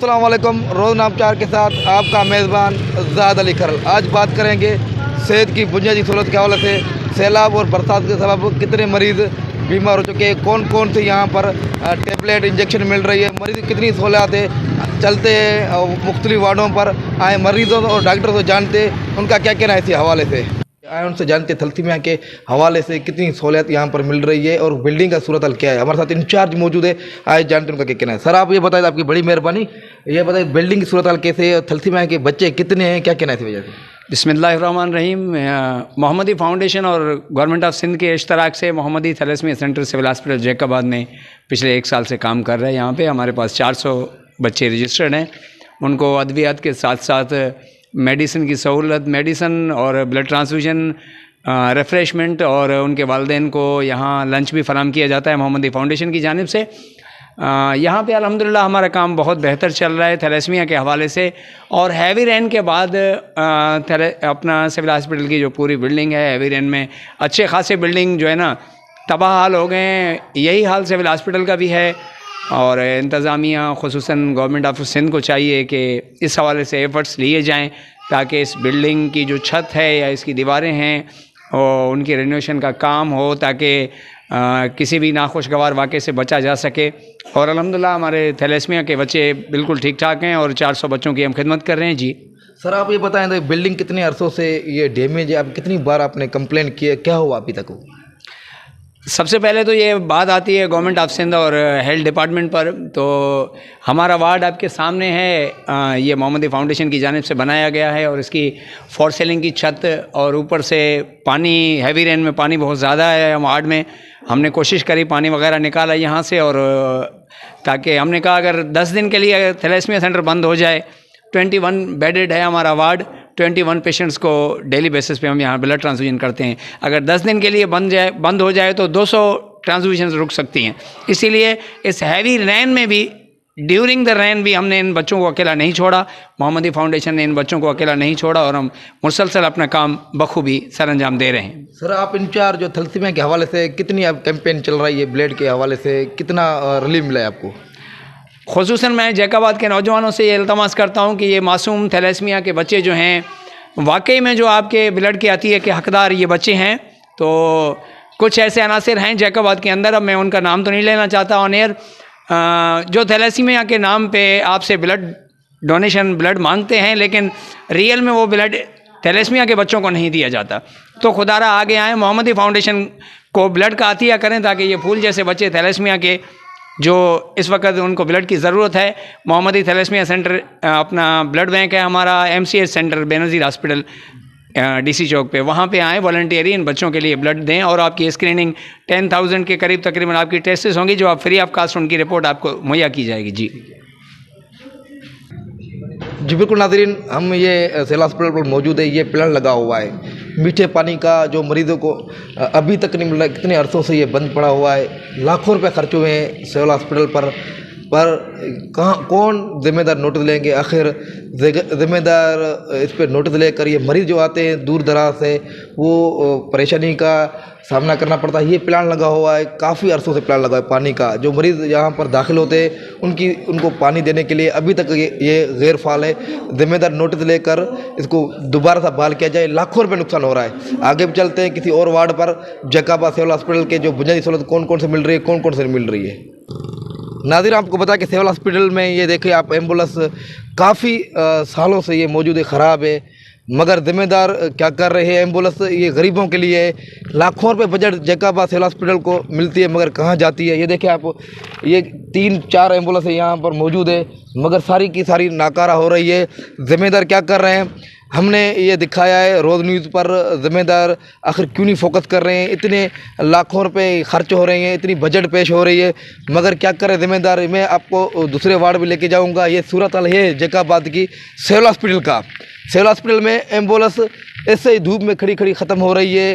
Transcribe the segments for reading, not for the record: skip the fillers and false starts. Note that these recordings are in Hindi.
अस्सलाम वालेकुम। रोज़ नामचार के साथ आपका मेज़बान ज़ाद अली खरल। आज बात करेंगे सेहत की बुनियादी सहूलत के हवाले से। सैलाब और बरसात के सबब कितने मरीज़ बीमार हो चुके हैं, कौन कौन से यहाँ पर टेबलेट इंजेक्शन मिल रही है, मरीज़ कितनी सहूलत है, चलते मुख्तलिफ वार्डों पर आए मरीज़ों और डॉक्टरों से जानते उनका क्या कहना है इसी हवाले से। आए उनसे जानते थलसीमिया के हवाले से कितनी सहूलियत यहाँ पर मिल रही है और बिल्डिंग का सूरत हाल क्या है। हमारे साथ इंचार्ज मौजूद है, आए जानते उनका क्या कहना है। सर आप ये बताइए, आपकी बड़ी मेहरबानी, ये बताइए बिल्डिंग की सूरत हाल कैसे है, थलसीमिया के बच्चे कितने हैं, क्या कहना है इस वजह से। बिस्मिल्लाहिर्रहमानिर्रहीम। मोहम्मदी फाउंडेशन और गवर्नमेंट ऑफ सिंध के इश्तराक से मोहम्मदी थैलेसीमिया सेंटर सिविल हॉस्पिटल जैकबाद में पिछले 1 साल से काम कर रहे हैं। यहाँ पे हमारे पास 400 बच्चे रजिस्टर्ड हैं। उनको अद्वियात के साथ साथ मेडिसिन की सहूलत, मेडिसिन और ब्लड ट्रांसफ्यूजन, रिफ़्रेशमेंट और उनके वालिदैन को यहाँ लंच भी फराहम किया जाता है मोहम्मदी फाउंडेशन की जानिब से। यहाँ पे अल्हम्दुलिल्लाह हमारा काम बहुत बेहतर चल रहा है थैलेसीमिया के हवाले से। और हैवी रेन के बाद अपना सिविल हॉस्पिटल की जो पूरी बिल्डिंग है, हैवी रेन में अच्छे खासे बिल्डिंग जो है ना तबाह हाल हो गए हैं। यही हाल सिविल हॉस्पिटल का भी है और इंतज़ामिया ख़ुसूसन गवर्नमेंट ऑफ सिंध को चाहिए कि इस हवाले से एफ़र्ट्स लिए जाएँ ताकि इस बिल्डिंग की जो छत है या इसकी दीवारें हैं और उनकी रेनोवेशन का काम हो, ताकि किसी भी नाखुशगवार वाक़े से बचा जा सके। और अल्हम्दुलिल्लाह हमारे थैलेसीमिया के बच्चे बिल्कुल ठीक ठाक हैं और 400 बच्चों की हम खिदमत कर रहे हैं। जी सर आप ये बताएं तो बिल्डिंग कितने अरसों से ये डैमेज है, आप कितनी बार आपने कंप्लेन किए, क्या हुआ अभी तक। सबसे पहले तो ये बात आती है गवर्नमेंट ऑफ सिंध और हेल्थ डिपार्टमेंट पर। तो हमारा वार्ड आपके सामने है, ये मोहम्मदी फाउंडेशन की जानिब से बनाया गया है और इसकी फोर सीलिंग की छत और ऊपर से पानी, हैवी रेन में पानी बहुत ज़्यादा है वार्ड में। हमने कोशिश करी, पानी वगैरह निकाला यहाँ से, और ताकि हमने कहा अगर 10 दिन के लिए थैलेसीमिया सेंटर बंद हो जाए, 21 बेडेड है हमारा वार्ड, 21 पेशेंट्स को डेली बेसिस पे हम यहाँ ब्लड ट्रांसफ्यूजन करते हैं। अगर 10 दिन के लिए बंद हो जाए तो 200 ट्रांसफ्यूजन रुक सकती हैं। इसीलिए इस हैवी रैन में भी, ड्यूरिंग द रैन भी, हमने इन बच्चों को अकेला नहीं छोड़ा, मोहम्मदी फाउंडेशन ने इन बच्चों को अकेला नहीं छोड़ा और हम मुसलसल अपना काम बखूबी सर अंजाम दे रहे हैं। सर आप इंचार्ज जो थलसीमिया के हवाले से कितनी अब कैंपेन चल रही है, ब्लड के हवाले से कितना रिलीफ मिला है आपको। ख़ुसूसन मैं जैकाबाद के नौजवानों से ये इल्तमास करता हूँ कि ये मासूम थैलेसीमिया के बच्चे जो हैं, वाकई में जो आपके ब्लड के अतिये के हकदार ये बच्चे हैं। तो कुछ ऐसे अनासिर हैं जैकाबाद के अंदर, अब मैं उनका नाम तो नहीं लेना चाहता ऑन एयर, जो थैलेसीमिया के नाम पे आपसे ब्लड डोनेशन, ब्लड मांगते हैं, लेकिन रियल में वो ब्लड थैलेसीमिया के बच्चों को नहीं दिया जाता। तो खुदारा आगे आए, मोहम्मदी फाउंडेशन को ब्लड का अतिया करें ताकि ये फूल जैसे बच्चे थैलेसीमिया के, जो इस वक्त उनको ब्लड की ज़रूरत है। मोहम्मदी थैलेसीमिया सेंटर अपना ब्लड बैंक है हमारा, MCH centre Benazir hospital DC चौक पे, वहाँ पे आएँ, वॉलंटियरी इन बच्चों के लिए ब्लड दें और आपकी स्क्रीनिंग 10,000 के करीब तकरीबन आपकी टेस्टेस होंगी, जो आप फ्री ऑफ कास्ट उनकी रिपोर्ट आपको मुहैया की जाएगी। जी बिल्कुल नाज़रीन, हम ये सिविल हॉस्पिटल पर मौजूद है। ये प्लान लगा हुआ है मीठे पानी का, जो मरीज़ों को अभी तक नहीं मिल रहा, कितने अरसों से ये बंद पड़ा हुआ है। लाखों रुपए खर्च हुए हैं सिविल हॉस्पिटल पर कहाँ कौन जिम्मेदार नोटिस लेंगे। आखिर जिम्मेदार इस पर नोटिस लेकर ये मरीज़ जो आते हैं दूर दराज से, वो परेशानी का सामना करना पड़ता है। ये प्लान लगा हुआ है, काफ़ी अरसों से प्लान लगा है पानी का। जो मरीज़ यहाँ पर दाखिल होते हैं उनको पानी देने के लिए अभी तक ये गैर फाल है। जिम्मेदार नोटिस लेकर इसको दोबारा से बहाल किया जाए। लाखों रुपये नुकसान हो रहा है। आगे भी चलते हैं किसी और वार्ड पर, जैकाबाद सिविल हॉस्पिटल के जो बुनियादी सहूलत कौन कौन से मिल रही है, कौन कौन से मिल रही है। नाज़रीन आपको बता कि सिविल हॉस्पिटल में ये देखिए आप, एम्बुलेंस काफ़ी सालों से ये मौजूद है, ख़राब है, मगर ज़िम्मेदार क्या कर रहे हैं। एम्बुलेंस ये गरीबों के लिए लाखों रुपए बजट जैकाबाद सिविल हॉस्पिटल को मिलती है, मगर कहाँ जाती है। ये देखिए आप, ये 3-4 एम्बुलेंस यहाँ पर मौजूद है, मगर सारी की सारी नाकारा हो रही है। ज़िम्मेदार क्या कर रहे हैं, हमने ये दिखाया है रोज़ न्यूज़ पर। ज़िम्मेदार आखिर क्यों नहीं फोकस कर रहे हैं। इतने लाखों रुपए खर्च हो रहे हैं, इतनी बजट पेश हो रही है, मगर क्या करें ज़िम्मेदार। मैं आपको दूसरे वार्ड में लेके जाऊंगा। ये सूरत हाल है जैकाबाद की सिविल हॉस्पिटल का। सिविल हॉस्पिटल में एम्बुलेंस ऐसे ही धूप में खड़ी खड़ी ख़त्म हो रही है।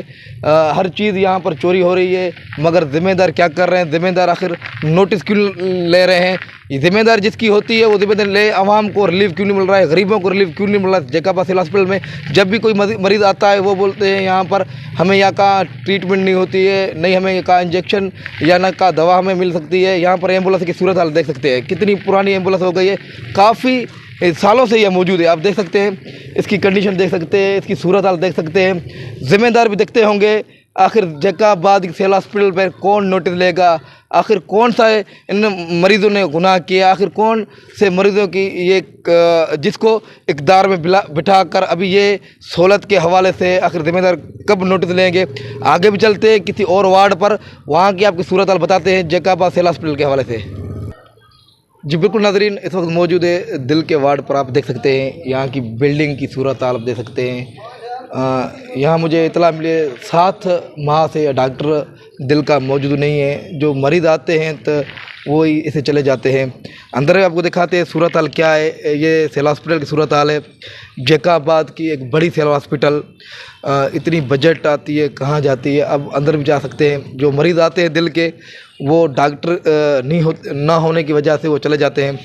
हर चीज़ यहाँ पर चोरी हो रही है, मगर ज़िम्मेदार क्या कर रहे हैं? ज़िम्मेदार आखिर नोटिस क्यों ले रहे हैं? ये ज़िम्मेदार जिसकी होती है वो ज़िम्मेदार ले। आवाम को रिलीफ क्यों नहीं मिल रहा है? गरीबों को रिलीफ क्यों नहीं मिल रहा है? जैकाबा सिविल हॉस्पिटल में जब भी कोई मरीज़ आता है वो बोलते हैं यहाँ पर हमें यहाँ का ट्रीटमेंट नहीं होती है, नहीं हमें का इंजेक्शन या ना का दवा हमें मिल सकती है। यहाँ पर एम्बुलेंस की सूरत हाल देख सकते हैं, कितनी पुरानी एम्बुलेंस हो गई है, काफ़ी सालों से यह मौजूद है। आप देख सकते हैं इसकी कंडीशन, देख सकते हैं इसकी सूरत हाल देख सकते हैं। ज़िम्मेदार भी देखते होंगे आखिर जैकाबाद सिविल हॉस्पिटल पर कौन नोटिस लेगा? आखिर कौन सा इन मरीज़ों ने गुनाह किया? आखिर कौन से मरीज़ों की ये जिसको इक़दार में बिठाकर अभी ये सहूलत के हवाले से आखिर ज़िम्मेदार कब नोटिस लेंगे? आगे भी चलते हैं किसी और वार्ड पर, वहाँ की आपकी सूरत हाल बताते हैं जैकाबाद सिविल हॉस्पिटल के हवाले से। जी बिल्कुल नाज़रीन, इस वक्त मौजूद है दिल के वार्ड पर। आप देख सकते हैं यहाँ की बिल्डिंग की सूरत हाल आप देख सकते हैं। यहाँ मुझे इतला मिले 7 माह से डॉक्टर दिल का मौजूद नहीं है। जो मरीज़ आते हैं तो वो ही इसे चले जाते हैं। अंदर आपको दिखाते हैं सूरत हाल क्या है। ये सिविल हॉस्पिटल की सूरत हाल है, जैकाबाद की एक बड़ी सिविल हॉस्पिटल। इतनी बजट आती है, कहाँ जाती है? अब अंदर भी जा सकते हैं। जो मरीज़ आते हैं दिल के वो डॉक्टर ना होने की वजह से वो चले जाते हैं।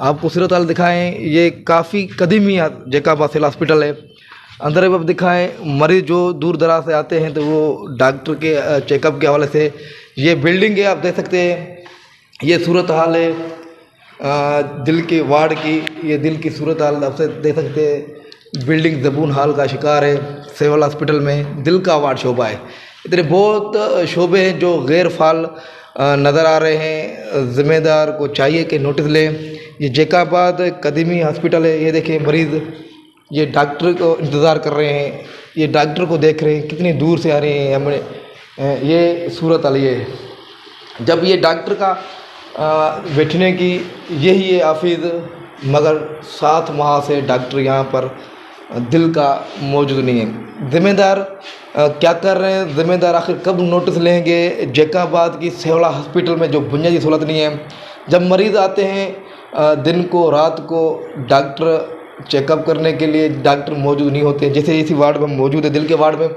आपको सूरत हाल दिखाएँ, ये काफ़ी कदीमी जैकाबाद सिविल हॉस्पिटल है। अंदर अब दिखाएं मरीज़ जो दूर दराज से आते हैं तो वो डॉक्टर के चेकअप के हवाले से। ये बिल्डिंग है आप देख सकते हैं, ये सूरत हाल है दिल के वार्ड की। ये दिल की सूरत हाल आप देख सकते हैं। बिल्डिंग ज़बून हाल का शिकार है सिविल हॉस्पिटल में। दिल का वार्ड शोबा है। इतने बहुत शोबे हैं जो गैर फाल नज़र आ रहे हैं। ज़िम्मेदार को चाहिए कि नोटिस लें। ये जैकाबाद कदीमी हॉस्पिटल है। ये देखें मरीज़ ये डॉक्टर को इंतज़ार कर रहे हैं, ये डॉक्टर को देख रहे हैं, कितनी दूर से आ रहे हैं। हमें ये सूरत हाल ये जब ये डॉक्टर का बैठने की यही है हाफिज़, मगर 7 माह से डॉक्टर यहाँ पर दिल का मौजूद नहीं है। ज़िम्मेदार क्या कर रहे हैं? ज़िम्मेदार आखिर कब नोटिस लेंगे? जैकाबाद की सिविल हॉस्पिटल में जो बुनियादी सहूलत नहीं है। जब मरीज़ आते हैं दिन को रात को डॉक्टर चेकअप करने के लिए डॉक्टर मौजूद नहीं होते। जैसे इसी वार्ड में मौजूद है दिल के वार्ड में,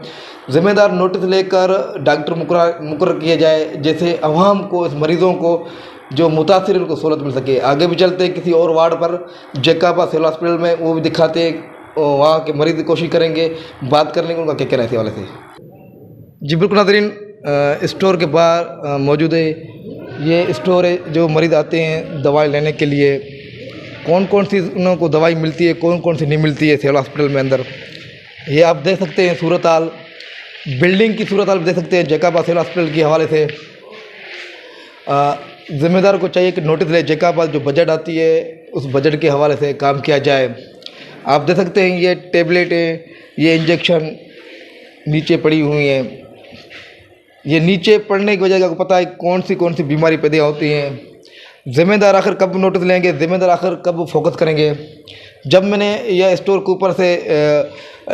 ज़िम्मेदार नोटिस लेकर डॉक्टर मुकर्रर किए जाए, जैसे अवाम को, इस मरीज़ों को जो मुतासिर उनको सहूलत मिल सके। आगे भी चलते हैं किसी और वार्ड पर जैकाबाद सिविल हॉस्पिटल में, वो भी दिखाते हैं। वहाँ के मरीज़ कोशिश करेंगे बात करने की, उनका क्या कहना है इस वाले से। जी बिल्कुल नाज़रीन, स्टोर के बाहर मौजूद है। ये स्टोर है जो मरीज़ आते हैं दवाई लेने के लिए। कौन कौन सी उनको दवाई मिलती है, कौन कौन सी नहीं मिलती है सिविल हॉस्पिटल में अंदर, ये आप देख सकते हैं। सूरत हाल बिल्डिंग की सूरत हाल देख सकते हैं जैकाबाद सिविल हॉस्पिटल के हवाले से। ज़िम्मेदार को चाहिए कि नोटिस ले। जैकाबाद जो बजट आती है उस बजट के हवाले से काम किया जाए। आप देख सकते हैं ये टेबलेट है, ये इंजेक्शन नीचे पड़ी हुई हैं। ये नीचे पड़ने की वजह से आपको पता है कौन सी बीमारी पैदा होती हैं। ज़िम्मेदार आखिर कब नोटिस लेंगे? ज़िम्मेदार आखिर कब फोकस करेंगे? जब मैंने यह स्टोर के ऊपर से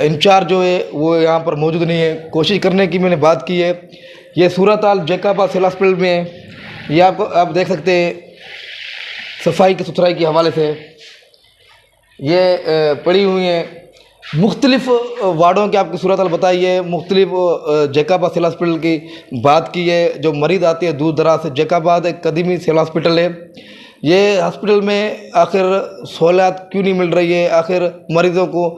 इंचार्ज जो है वो यहाँ पर मौजूद नहीं है, कोशिश करने की मैंने बात की है। ये सूरत हाल जैकाबाद सिविल हॉस्पिटल में है। ये आप देख सकते हैं सफाई की सुथराई के हवाले से ये पड़ी हुई हैं। मुख्तलिफ वार्डों की आपकी सूरत हाल बताई है। मुख्तलिफ जैकाबाद सिविल हॉस्पिटल की बात की है। जो मरीज़ आते हैं दूर दराज से, जैकाबाद एक कदीमी सिविल हॉस्पिटल है। ये हॉस्पिटल में आखिर सहूलियत क्यों नहीं मिल रही है? आखिर मरीज़ों को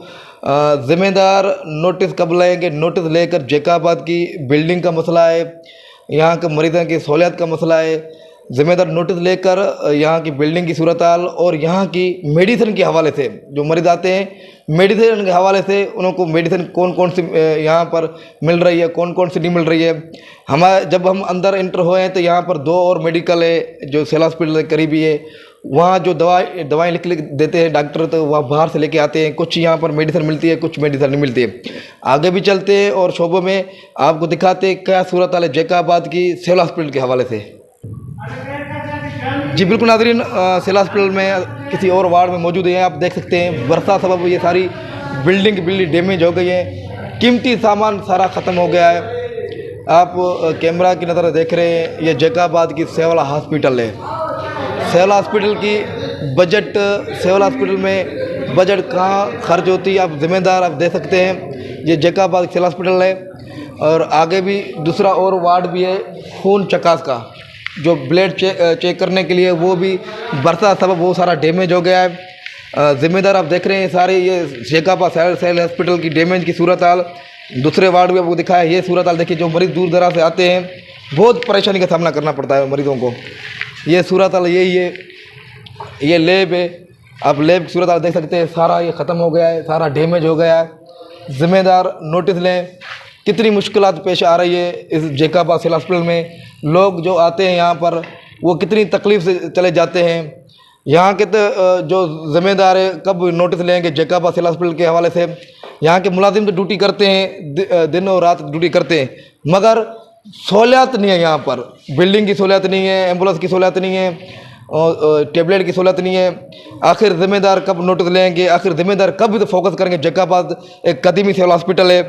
ज़िम्मेदार नोटिस कब लेंगे? नोटिस लेकर जैकाबाद की बिल्डिंग का मसला है, यहाँ के मरीज़ों की सहूलियत का मसला है। ज़िम्मेदार नोटिस लेकर यहाँ की बिल्डिंग की सूरत हाल और यहाँ की मेडिसिन के हवाले से, जो मरीज़ आते हैं मेडिसिन के हवाले से उनको मेडिसिन कौन कौन सी यहाँ पर मिल रही है, कौन कौन सी नहीं मिल रही है। जब हम अंदर एंटर हुए हैं तो यहाँ पर 2 और मेडिकल है जो सिविल हॉस्पिटल के करीबी है। वहाँ जो दवाएँ लिख देते हैं डॉक्टर, तो वहाँ बाहर से लेके आते हैं। कुछ यहाँ पर मेडिसिन मिलती है, कुछ मेडिसिन नहीं मिलती है। आगे भी चलते हैं और शोबों में आपको दिखाते हैं क्या सूरत हाल है जैकाबाद की सिविल हॉस्पिटल के हवाले से। जी बिल्कुल नाज़रीन, सिविल हॉस्पिटल में किसी और वार्ड में मौजूद हैं। आप देख सकते हैं बरसात सबब ये सारी बिल्डिंग डैमेज हो गई है। कीमती सामान सारा ख़त्म हो गया है। आप कैमरा की नज़र देख रहे हैं, ये जैकाबाद की सिविल हॉस्पिटल है। सिविल हॉस्पिटल की बजट सिविल हॉस्पिटल में बजट कहाँ खर्च होती है, आप जिम्मेदार आप दे सकते हैं। ये जैकाबाद सिविल हॉस्पिटल है और आगे भी दूसरा और वार्ड भी है खून चकास का, जो ब्लड चेक करने के लिए, वो भी बरसात सबब वो सारा डैमेज हो गया है। ज़िम्मेदार आप देख रहे हैं सारे ये जैकाबाद सिविल हॉस्पिटल की डैमेज की सूरत हाल। दूसरे वार्ड में आपको दिखाया ये सूरत हाल देखिए, जो मरीज़ दूर दराज से आते हैं बहुत परेशानी का सामना करना पड़ता है मरीज़ों को। ये सूरत हाल यही है। ये लैब है, आप लैब की सूरत हाल देख सकते हैं, सारा ये ख़त्म हो गया है, सारा डैमेज हो गया है। ज़िम्मेदार नोटिस लें, कितनी मुश्किलात पेश आ रही है इस जैकाबाद सिविल हॉस्पिटल में। लोग जो आते हैं यहाँ पर वो कितनी तकलीफ़ से चले जाते हैं। यहाँ के जो ज़िम्मेदार है कब नोटिस लेंगे जैकाबाद सिविल हॉस्पिटल के हवाले से। यहाँ के मुलाजिम तो ड्यूटी करते हैं, दिन और रात ड्यूटी करते हैं, मगर सहूलियत नहीं है यहाँ पर। बिल्डिंग की सहूलियत नहीं है, एम्बुलेंस की सहूलियत नहीं है और टेबलेट की सहूलियत नहीं है। आखिर ज़िम्मेदार कब नोटिस लेंगे, आखिर ज़िम्मेदार कब तो फोकस करेंगे। जैकाबाद एक कदीमी सिविल हॉस्पिटल है,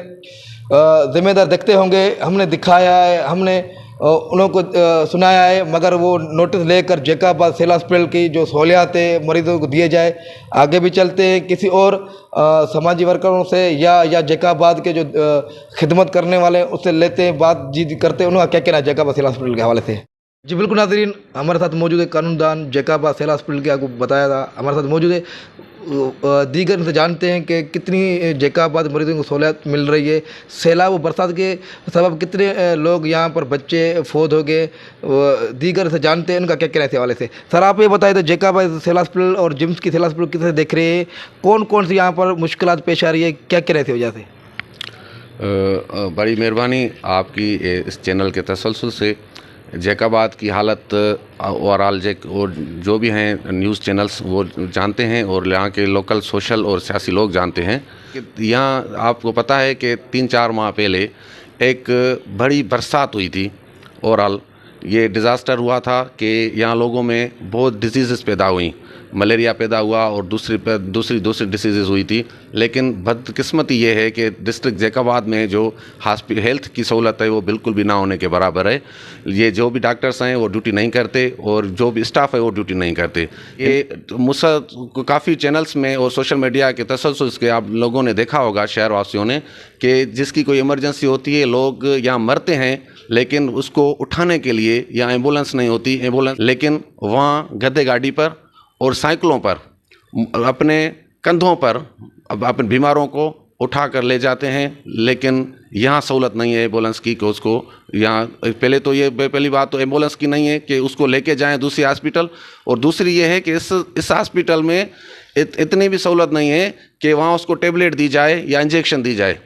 ज़िम्मेदार देखते होंगे, हमने दिखाया है, हमने उन को सुनाया है, मगर वो नोटिस लेकर जैकाबाद सिविल हॉस्पिटल की जो सहूलियात है मरीज़ों को दिए जाए। आगे भी चलते हैं किसी और समाजी वर्करों से या जैकाबाद के जो खिदमत करने वाले हैं उससे लेते हैं, बातचीत करते हैं, उनका क्या कहना है जैकाबाद सिविल हॉस्पिटल के हवाले से। जी बिल्कुल नाज़रीन, हमारे साथ मौजूद है कानूनदान जैकाबाद सिविल हॉस्पिटल के, आपको बताया था हमारे साथ मौजूद है। दीगर से जानते हैं कि कितनी जैकाबाद मरीजों को सहूलियत मिल रही है। सैलाब व बरसात के सबब कितने लोग यहाँ पर बच्चे फौत हो गए, दीगर से जानते हैं उनका क्या कहना है इस हवाले से। सर आप ये बताइए तो जैकाबाद सिविल हॉस्पिटल और जिम्स की सिविल हॉस्पिटल कितने देख रहे हैं, कौन कौन सी यहाँ पर मुश्किलात पेश आ रही है, क्या कहना है इस वजह से। बड़ी मेहरबानी आपकी इस चैनल के तसलसल से जैकाबाद की हालत ओवरऑल और जो भी हैं न्यूज़ चैनल्स वो जानते हैं और यहाँ के लोकल सोशल और सियासी लोग जानते हैं कि यहाँ आपको पता है कि 3-4 माह पहले एक बड़ी बरसात हुई थी। ओवरऑल ये डिज़ास्टर हुआ था कि यहाँ लोगों में बहुत डिजीज़ पैदा हुई, मलेरिया पैदा हुआ और दूसरी डिसीज़ हुई थी। लेकिन बदकिस्मती ये है कि डिस्ट्रिक्ट जैकाबाद में जो हेल्थ की सहूलत है वो बिल्कुल भी ना होने के बराबर है। ये जो भी डॉक्टर्स हैं वो ड्यूटी नहीं करते और जो भी स्टाफ है वो ड्यूटी नहीं करते। ये काफ़ी चैनल्स में और सोशल मीडिया के तसलसल के आप लोगों ने देखा होगा, शहर वासियों ने, कि जिसकी कोई इमरजेंसी होती है लोग यहाँ मरते हैं, लेकिन उसको उठाने के लिए यहाँ एम्बुलेंस नहीं होती। लेकिन वहाँ गद्दे गाड़ी पर और साइकिलों पर अपने कंधों पर अपने बीमारों को उठा कर ले जाते हैं। लेकिन यहाँ सहूलत नहीं है एम्बुलेंस की कि उसको यहाँ पहले तो ये पहली बात तो एम्बुलेंस की नहीं है कि उसको लेके जाएं दूसरी हॉस्पिटल, और दूसरी ये है कि इस हॉस्पिटल में इतनी भी सहूलत नहीं है कि वहाँ उसको टेबलेट दी जाए या इंजेक्शन दी जाए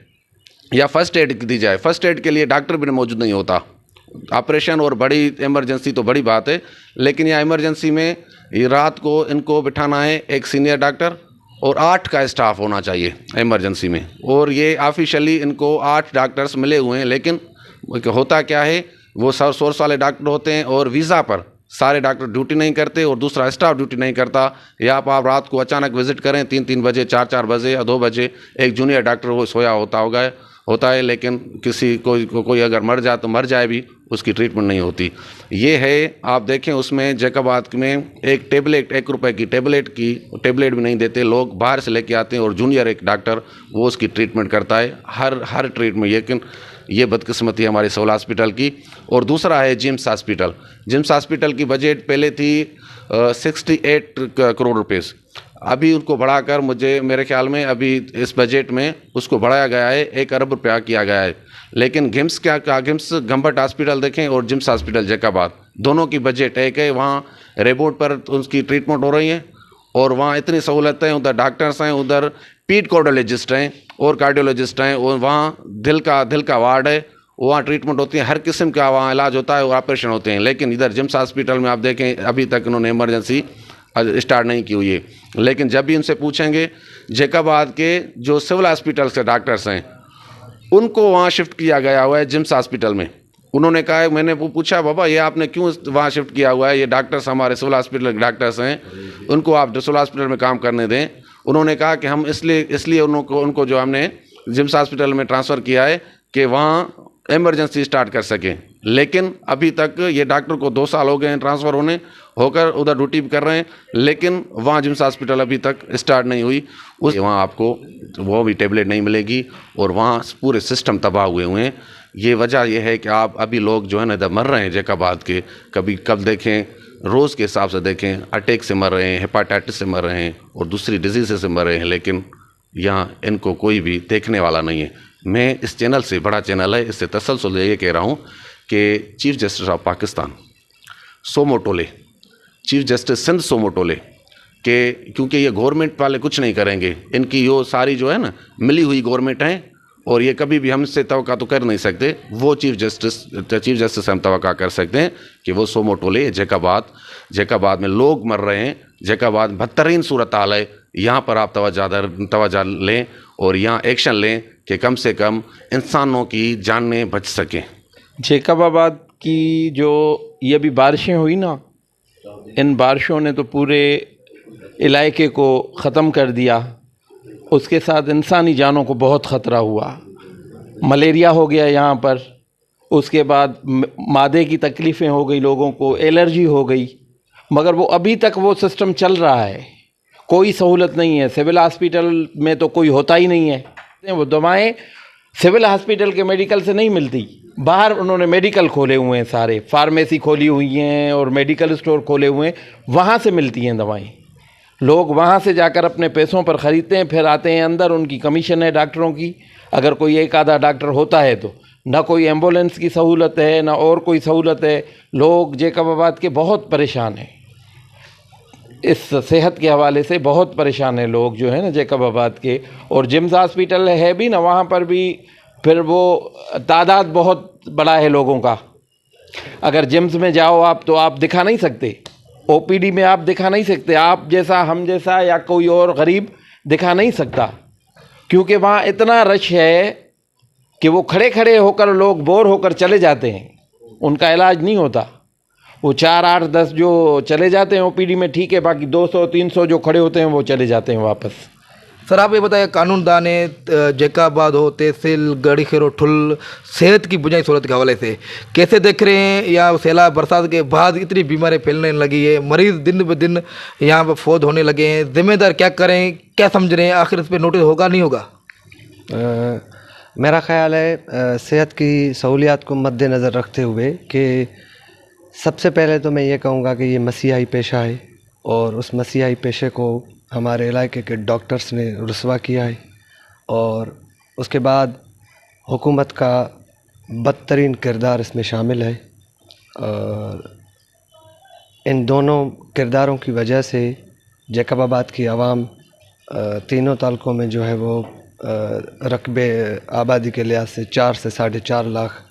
या फर्स्ट एड दी जाए। फर्स्ट एड के लिए डॉक्टर भी मौजूद नहीं होता। ऑपरेशन और बड़ी इमरजेंसी तो बड़ी बात है, लेकिन यहाँ इमरजेंसी में ये रात को इनको बिठाना है एक सीनियर डॉक्टर और 8 का स्टाफ होना चाहिए इमरजेंसी में, और ये ऑफिशियली इनको 8 डॉक्टर्स मिले हुए हैं। लेकिन होता क्या है, वो सोर्स वाले डॉक्टर होते हैं और वीज़ा पर सारे डॉक्टर ड्यूटी नहीं करते और दूसरा स्टाफ ड्यूटी नहीं करता। या आप रात को अचानक विज़िट करें 3-3 बजे, 4-4 बजे या 2 बजे, एक जूनियर डॉक्टर वो सोया होता है, लेकिन किसी कोई अगर मर जाए तो मर जाए भी, उसकी ट्रीटमेंट नहीं होती। ये है, आप देखें उसमें जैकाबाद में एक टेबलेट, 1 रुपये की टेबलेट भी नहीं देते, लोग बाहर से लेके आते हैं और जूनियर एक डॉक्टर वो उसकी ट्रीटमेंट करता है हर ट्रीटमेंट। लेकिन ये बदकिस्मती है हमारे सिविल हॉस्पिटल की। और दूसरा है जिम्स हॉस्पिटल की बजट पहले थी 68 करोड़ रुपये, अभी उनको बढ़ाकर मेरे ख्याल में अभी इस बजट में उसको बढ़ाया गया है, 1 अरब रुपया किया गया है। लेकिन गिम्स गंबट हॉस्पिटल देखें और जिम्स हॉस्पिटल जैकाबाद, दोनों की बजट एक है। वहाँ रिपोर्ट पर उसकी ट्रीटमेंट हो रही है और वहाँ इतनी सहूलतें हैं, उधर डॉक्टर्स हैं, उधर पीड कार्डियोलॉजिस्ट हैं और कार्डियोलॉजिस्ट हैं, और वहाँ दिल का वार्ड है, वहाँ ट्रीटमेंट होती है, हर किस्म का वहाँ इलाज होता है और ऑपरेशन होते हैं। लेकिन इधर जिम्स हॉस्पिटल में आप देखें अभी तक इन्होंने इमरजेंसी स्टार्ट नहीं की हुई है। लेकिन जब भी उनसे पूछेंगे, जैकाबाद के जो सिविल हॉस्पिटल के डॉक्टर्स हैं उनको वहाँ शिफ्ट किया गया हुआ है जिम्स हॉस्पिटल में। उन्होंने कहा है, मैंने वो पूछा, बाबा ये आपने क्यों वहाँ शिफ्ट किया हुआ है, ये डॉक्टर्स हमारे सिविल हॉस्पिटल के डॉक्टर्स हैं, उनको आप सिविल हॉस्पिटल में काम करने दें। उन्होंने कहा कि हम इसलिए उनको जो हमने जिम्स हॉस्पिटल में ट्रांसफ़र किया है कि वहाँ इमरजेंसी स्टार्ट कर सकें। लेकिन अभी तक ये डॉक्टर को 2 साल हो गए हैं ट्रांसफ़र होकर उधर ड्यूटी भी कर रहे हैं, लेकिन वहाँ जिम्स हॉस्पिटल अभी तक स्टार्ट नहीं हुई। उस वहाँ आपको वो भी टेबलेट नहीं मिलेगी और वहाँ पूरे सिस्टम तबाह हुए हैं। ये वजह यह है कि आप अभी लोग जो है ना इधर मर रहे हैं जैकाबाद के, कभी कब देखें रोज़ के हिसाब से देखें अटैक से मर रहे हैं, हेपाटाइटिस से मर रहे हैं और दूसरी डिजीज़ से मर रहे हैं, लेकिन यहाँ इनको कोई भी देखने वाला नहीं है। मैं इस चैनल से, बड़ा चैनल है, इससे तसल्सल ये कह रहा हूँ कि चीफ जस्टिस ऑफ पाकिस्तान सोमो टोले, चीफ जस्टिस सिंध सोमो टोले के, क्योंकि ये गवर्नमेंट वाले कुछ नहीं करेंगे, इनकी यो सारी जो है ना मिली हुई गवर्नमेंट है और ये कभी भी हमसे तवक्का तो कर नहीं सकते। वो चीफ जस्टिस हम तवक्का कर सकते हैं कि वो सोमो टोले जैकाबाद में लोग मर रहे हैं, जैकाबाद बदतरीन सूरत हाल है, यहाँ पर आप तवज्जो लें और यहाँ एक्शन लें कि कम से कम इंसानों की जानें बच सकें। जैकबाबाद की जो ये भी बारिशें हुई ना, इन बारिशों ने तो पूरे इलाके को ख़त्म कर दिया। उसके साथ इंसानी जानों को बहुत ख़तरा हुआ। मलेरिया हो गया यहाँ पर, उसके बाद मादे की तकलीफ़ें हो गई, लोगों को एलर्जी हो गई। मगर वो अभी तक वो सिस्टम चल रहा है, कोई सहूलत नहीं है। सिविल हॉस्पिटल में तो कोई होता ही नहीं है। वो दवाएं सिविल हॉस्पिटल के मेडिकल से नहीं मिलती, बाहर उन्होंने मेडिकल खोले हुए हैं, सारे फार्मेसी खोली हुई हैं और मेडिकल स्टोर खोले हुए हैं, वहाँ से मिलती हैं दवाएं। लोग वहाँ से जाकर अपने पैसों पर ख़रीदते हैं, फिर आते हैं अंदर, उनकी कमीशन है डॉक्टरों की। अगर कोई एक आधा डॉक्टर होता है तो ना कोई एम्बुलेंस की सहूलत है, ना और कोई सहूलत है। लोग जैकबाबाद के बहुत परेशान हैं, इस सेहत के हवाले से बहुत परेशान है लोग जो है ना जैकबाबाद के। और जिम्स हॉस्पिटल है भी ना, वहाँ पर भी फिर वो तादाद बहुत बड़ा है लोगों का। अगर जिम्स में जाओ आप तो आप दिखा नहीं सकते, ओपीडी में आप दिखा नहीं सकते, आप जैसा, हम जैसा या कोई और गरीब दिखा नहीं सकता, क्योंकि वहाँ इतना रश है कि वो खड़े खड़े होकर लोग बोर होकर चले जाते हैं, उनका इलाज नहीं होता। वो 4, 8, 10 जो चले जाते हैं ओपीडी में ठीक है, बाकी 200, 300 जो खड़े होते हैं वो चले जाते हैं वापस। सर आप ये बताइए, कानून दाने जैकाबाद हो, तहसील गढ़ी खैरो ठुल, सेहत की बुनियादी सहूलत के हवाले से कैसे देख रहे हैं? या सैलाब बरसात के बाद इतनी बीमारियाँ फैलने लगी है, मरीज़ दिन ब दिन यहाँ पर फौत होने लगे हैं, जिम्मेदार क्या करें, क्या समझ रहे हैं? आखिर इस पर नोटिस होगा नहीं होगा? मेरा ख़्याल है सेहत की सहूलियात को मद्देनज़र रखते हुए कि सबसे पहले तो मैं ये कहूँगा कि ये मसीहाई पेशा है और उस मसीहाई पेशे को हमारे इलाके के डॉक्टर्स ने रुस्वा किया है। और उसके बाद हुकूमत का बदतरीन किरदार इसमें शामिल है। और इन दोनों किरदारों की वजह से जैकबाबाद की आवाम तीनों तालुकों में जो है वो रकबे आबादी के लिहाज से 4 से 4.5 लाख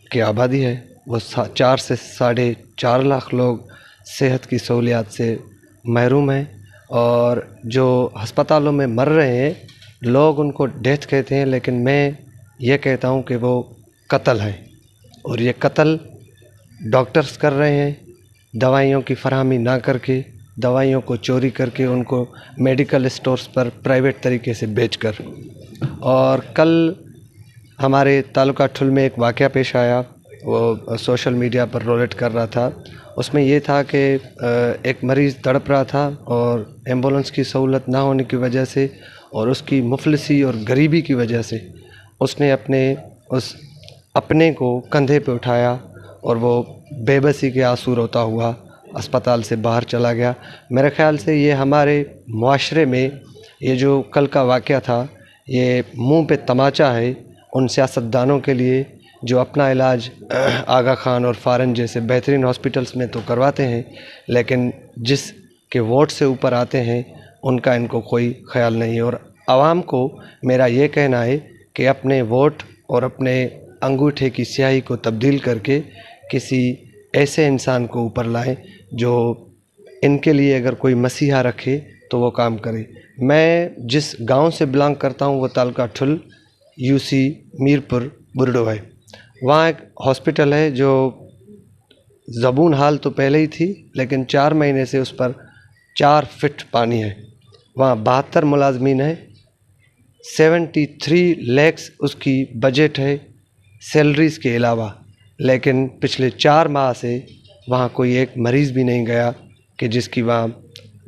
की आबादी है। वो 4 से 4.5 लाख लोग सेहत की सहूलियात से महरूम हैं। और जो हस्पतालों में मर रहे हैं लोग उनको डेथ कहते हैं, लेकिन मैं ये कहता हूँ कि वो कत्ल है। और ये कत्ल डॉक्टर्स कर रहे हैं, दवाइयों की फराहमी ना करके, दवाइयों को चोरी करके, उनको मेडिकल स्टोर्स पर प्राइवेट तरीके से बेचकर। और कल हमारे तालुका ठुल में एक वाक़या पेश आया, वो सोशल मीडिया पर रोलेट कर रहा था। उसमें ये था कि एक मरीज़ तड़प रहा था और एम्बुलेंस की सहूलत ना होने की वजह से और उसकी मुफलिसी और गरीबी की वजह से उसने अपने को कंधे पे उठाया और वो बेबसी के आंसू रोता हुआ अस्पताल से बाहर चला गया। मेरे ख़्याल से ये हमारे मुआशरे में ये जो कल का वाक़या था, ये मुंह पे तमाचा है उन सियासतदानों के लिए जो अपना इलाज आगा खान और फ़ारन जैसे बेहतरीन हॉस्पिटल्स में तो करवाते हैं, लेकिन जिसके वोट से ऊपर आते हैं उनका इनको कोई ख्याल नहीं है। और आवाम को मेरा ये कहना है कि अपने वोट और अपने अंगूठे की स्याही को तब्दील करके किसी ऐसे इंसान को ऊपर लाएं जो इनके लिए अगर कोई मसीहा रखे तो वो काम करे। मैं जिस गांव से बिलोंग करता हूं वो तालुका ठुल यूसी मीरपुर बुरडो है। वहाँ एक हॉस्पिटल है जो ज़बून हाल तो पहले ही थी, लेकिन 4 महीने से उस पर 4 फीट पानी है। वहाँ 72 मुलाजमीन है, 73 लाख उसकी बजट है सैलरीज़ के अलावा, लेकिन पिछले 4 माह से वहाँ कोई एक मरीज़ भी नहीं गया कि जिसकी वहाँ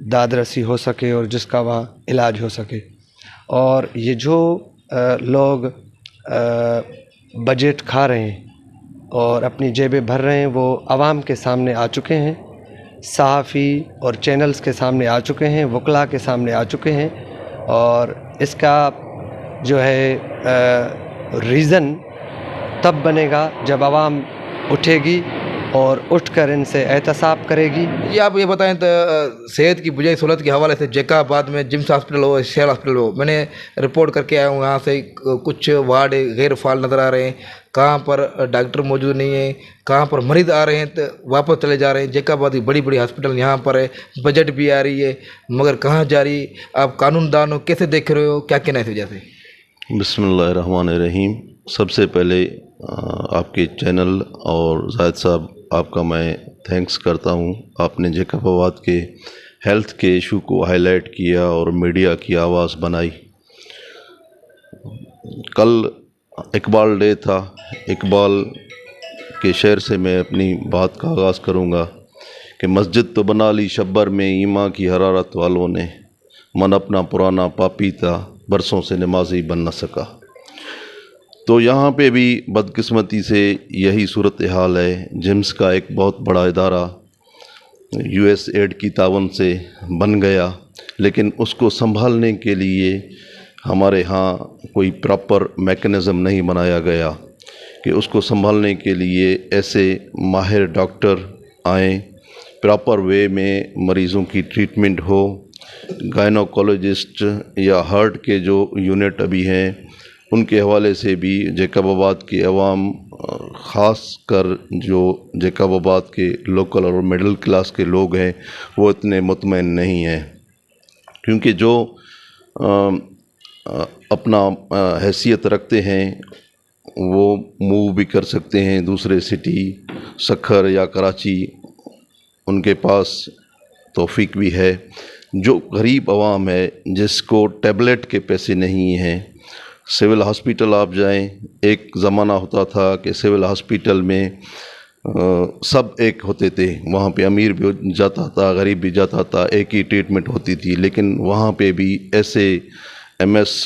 दाद रसी हो सके और जिसका वहाँ इलाज हो सके। और ये जो लोग बजट खा रहे हैं और अपनी जेबें भर रहे हैं वो आवाम के सामने आ चुके हैं, सहाफ़ी और चैनल्स के सामने आ चुके हैं, वकला के सामने आ चुके हैं। और इसका जो है रीज़न तब बनेगा जब आवाम उठेगी और उठकर इनसे एहतसाब करेगी। ये आप ये बताएं तो सेहत की बुझाई सहूलत के हवाले से जैकाबाद में जिम्स हॉस्पिटल हो, शेर हॉस्पिटल हो, मैंने रिपोर्ट करके आया हूँ। यहाँ से कुछ वार्ड गैर फाल नज़र आ रहे हैं, कहाँ पर डॉक्टर मौजूद नहीं है, कहाँ पर मरीज़ आ रहे हैं तो वापस चले जा रहे हैं। जैकाबाद की बड़ी बड़ी हॉस्पिटल यहाँ पर है, बजट भी आ रही है, मगर कहाँ जा रही। आप कानूनदान हो, कैसे देख रहे हो, क्या कहना है इस वजह से? बिस्मिल्लाहिर्रहमानिर्रहीम। सबसे पहले आपके चैनल और जायद साहब आपका मैं थैंक्स करता हूँ। आपने जैकबाबाद के हेल्थ के इशू को हाईलाइट किया और मीडिया की आवाज़ बनाई। कल इकबाल डे था। इकबाल के शेर से मैं अपनी बात का आगाज़ करूँगा कि मस्जिद तो बना ली शब्बर में ईमा की हरारत वालों ने, मन अपना पुराना पापी था बरसों से नमाजी बन न सका। तो यहाँ पे भी बदकिस्मती से यही सूरत हाल है। जिम्स का एक बहुत बड़ा इदारा USAID की तावन से बन गया, लेकिन उसको संभालने के लिए हमारे यहाँ कोई प्रॉपर मैकेनिज़्म नहीं बनाया गया कि उसको संभालने के लिए ऐसे माहिर डॉक्टर आएँ, प्रॉपर वे में मरीज़ों की ट्रीटमेंट हो। गायनोकोलॉजिस्ट या हार्ट के जो यूनिट अभी हैं उनके हवाले से भी जैकबाबाद के अवाम, ख़ास कर जो जैकबाबाद के लोकल और मिडिल क्लास के लोग हैं वो इतने मुतमईन नहीं हैं, क्योंकि जो अपना हैसियत रखते हैं वो मूव भी कर सकते हैं दूसरे सिटी, सखर या कराची, उनके पास तौफीक भी है। जो गरीब आवाम है जिसको टैबलेट के पैसे नहीं हैं, सिविल हॉस्पिटल आप जाएं, एक ज़माना होता था कि सिविल हॉस्पिटल में सब एक होते थे, वहाँ पे अमीर भी जाता था, गरीब भी जाता था, एक ही ट्रीटमेंट होती थी। लेकिन वहाँ पे भी ऐसे MS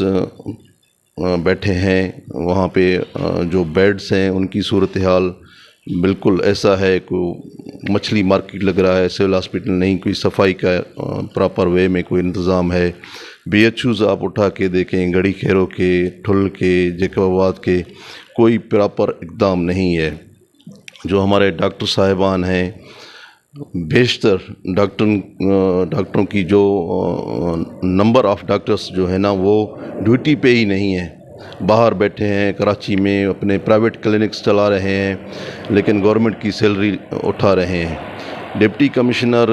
बैठे हैं, वहाँ पे जो बेड्स हैं उनकी सूरत हाल बिल्कुल ऐसा है कि मछली मार्केट लग रहा है। सिविल हॉस्पिटल नहीं, कोई सफाई का प्रॉपर वे में कोई इंतज़ाम है। BHUs आप उठा के देखें, गड़ी खैरों के, ठुल के, जैकबाबाद के, कोई प्रॉपर इक़दाम नहीं है। जो हमारे डॉक्टर साहिबान हैं, बेशतर डॉक्टरों की जो नंबर ऑफ़ डॉक्टर्स जो है ना वो ड्यूटी पे ही नहीं है, बाहर बैठे हैं, कराची में अपने प्राइवेट क्लिनिक्स चला रहे हैं, लेकिन गवर्नमेंट की सैलरी उठा रहे हैं। डिप्टी कमिश्नर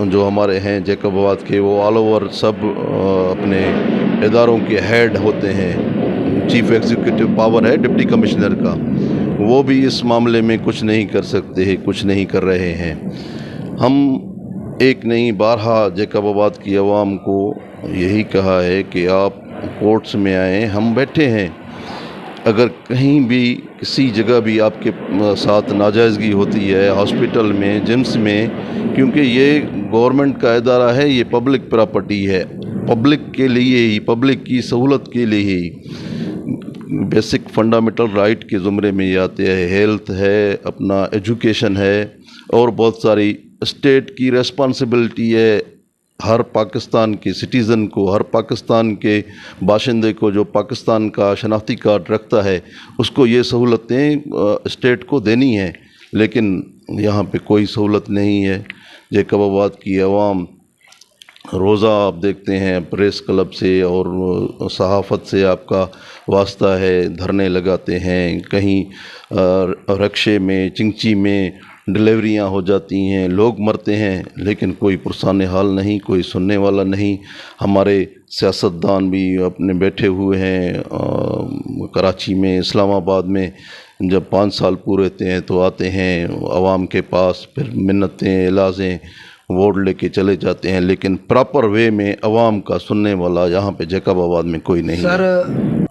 जो हमारे हैं जैकबाबाद के, वो ऑल ओवर सब अपने इदारों के हेड होते हैं। चीफ एग्जीक्यूटिव पावर है डिप्टी कमिश्नर का, वो भी इस मामले में कुछ नहीं कर सकते हैं, कुछ नहीं कर रहे हैं। हम एक नहीं बारहा जैकबाबाद की आवाम को यही कहा है कि आप कोर्ट्स में आएँ, हम बैठे हैं। अगर कहीं भी किसी जगह भी आपके साथ नाजायज़गी होती है, हॉस्पिटल में, जिम्स में, क्योंकि ये गवर्नमेंट का इदारा है, ये पब्लिक प्रॉपर्टी है, पब्लिक के लिए ही, पब्लिक की सहूलत के लिए ही, बेसिक फंडामेंटल राइट के ज़ुमरे में ये आते हैं। हेल्थ है, अपना एजुकेशन है, और बहुत सारी स्टेट की रिस्पॉन्सिबिलिटी है हर पाकिस्तान के सिटीज़न को, हर पाकिस्तान के बाशिंदे को जो पाकिस्तान का शनाख्ती कार्ड रखता है उसको ये सहूलतें स्टेट को देनी है। लेकिन यहाँ पे कोई सहूलत नहीं है। जैकबाबाद की आवाम रोज़ा आप देखते हैं प्रेस क्लब से और सहाफ़त से आपका वास्ता है, धरने लगाते हैं, कहीं रक्शे में, चिंची में डिलीवरियां हो जाती हैं, लोग मरते हैं, लेकिन कोई पुरसान हाल नहीं, कोई सुनने वाला नहीं। हमारे सियासतदान भी अपने बैठे हुए हैं कराची में, इस्लामाबाद में। जब 5 साल पूरे होते हैं तो आते हैं आवाम के पास, फिर मिन्नतें, इलाज़ें, वोट लेके चले जाते हैं, लेकिन प्रॉपर वे में आवाम का सुनने वाला यहाँ पे जैकबाबाद में कोई नहीं है। सर,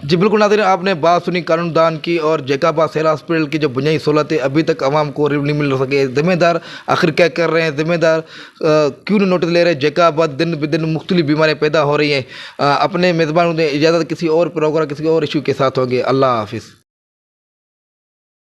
जी बिल्कुल नाज़रीन, आपने बात सुनी कानूनदान की और जैकाबाद सेहरा हॉस्पिटल की जो बुनियादी सहूलतें अभी तक आवाम को नहीं मिल सके। ज़िम्मेदार आखिर क्या कर रहे हैं, ज़िम्मेदार क्यों नहीं नोटिस ले रहे? जैकाबाद दिन ब दिन मुख्तलिफ बीमारियाँ पैदा हो रही हैं। अपने मेज़बान ने इजाज़त, किसी और प्रोग्राम किसी और इशू के साथ होंगे। अल्लाह हाफिज़।